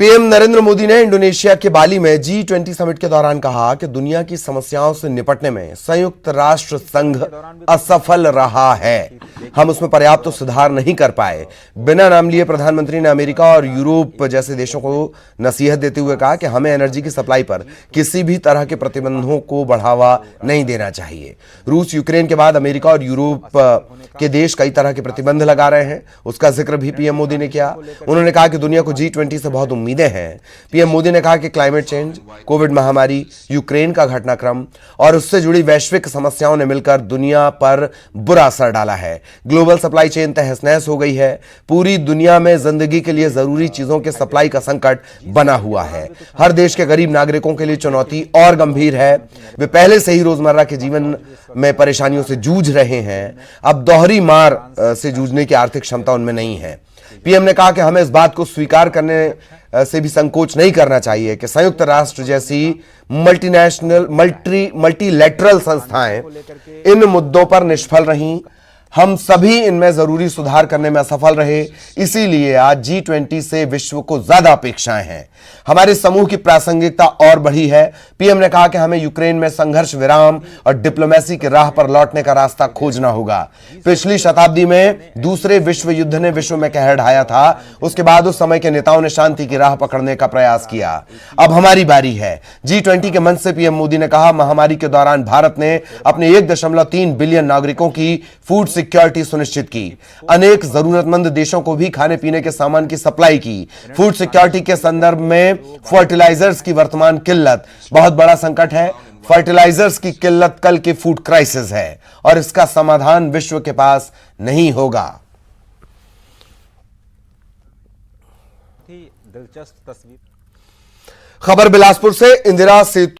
PM Narendra Modi ने Indonesia के बाली में G20 समिट के दौरान कहा कि दुनिया की समस्याओं से निपटने में संयुक्त राष्ट्र संघ असफल रहा है। हम उसमें पर्याप्त तो सुधार नहीं कर पाए। बिना नाम लिए प्रधानमंत्री ने अमेरिका और यूरोप जैसे देशों को नसीहत देते हुए कहा कि हमें एनर्जी की सप्लाई पर किसी भी तरह के प्रतिबंधों को बढ़ावा नहीं देना चाहिए। रूस यूक्रेन के बाद अमेरिका और यूरोप के देश कई तरह के प्रतिबंध लगा रहे हैं, उसका जिक्र भी पीएम मोदी ने किया। उन्होंने कहा कि दुनिया को G20 से बहुत उम्मीदें हैं। पीएम मोदी ने कहा कि क्लाइमेट चेंज, कोविड महामारी, यूक्रेन का घटनाक्रम और उससे जुड़ी वैश्विक समस्याओं ने मिलकर दुनिया पर बुरा असर डाला है। ग्लोबल सप्लाई चेन तहस नहस हो गई है। पूरी दुनिया में जिंदगी के लिए जरूरी चीजों के सप्लाई का संकट बना हुआ है। हर देश के गरीब नागरिकों के लिए चुनौती और गंभीर है। वे पहले से ही रोजमर्रा के जीवन में परेशानियों से जूझ रहे हैं, अब दोहरी मार से जूझने की आर्थिक क्षमता उनमें नहीं है। पीएम ने कहा कि हमें इस बात को स्वीकार करने से भी संकोच नहीं करना चाहिए कि संयुक्त राष्ट्र जैसी मल्टीलैटरल संस्थाएं इन मुद्दों पर निष्फल रहीं। हम सभी इनमें जरूरी सुधार करने में असफल रहे। इसीलिए आज G20 से विश्व को ज्यादा अपेक्षाएं हैं। हमारे समूह की प्रासंगिकता और बढ़ी है। पीएम ने कहा कि हमें यूक्रेन में संघर्ष विराम और डिप्लोमेसी की राह पर लौटने का रास्ता खोजना होगा। पिछली शताब्दी में दूसरे विश्व युद्ध ने विश्व में कहर ढाया था। उसके बाद उस समय के नेताओं ने शांति की राह पकड़ने का प्रयास किया। अब हमारी बारी है। G20 के मंच से पीएम मोदी ने कहा, महामारी के दौरान भारत ने अपने 1.3 बिलियन नागरिकों की फूड सिक्योरिटी सुनिश्चित की। अनेक जरूरतमंद देशों को भी खाने पीने के सामान की सप्लाई की। फूड सिक्योरिटी के संदर्भ में फर्टिलाइजर्स की वर्तमान किल्लत बहुत बड़ा संकट है। फर्टिलाइजर्स की किल्लत कल की फूड क्राइसिस है और इसका समाधान विश्व के पास नहीं होगा। दिलचस्प तस्वीर। खबर बिलासपुर से इंदिरा सेतु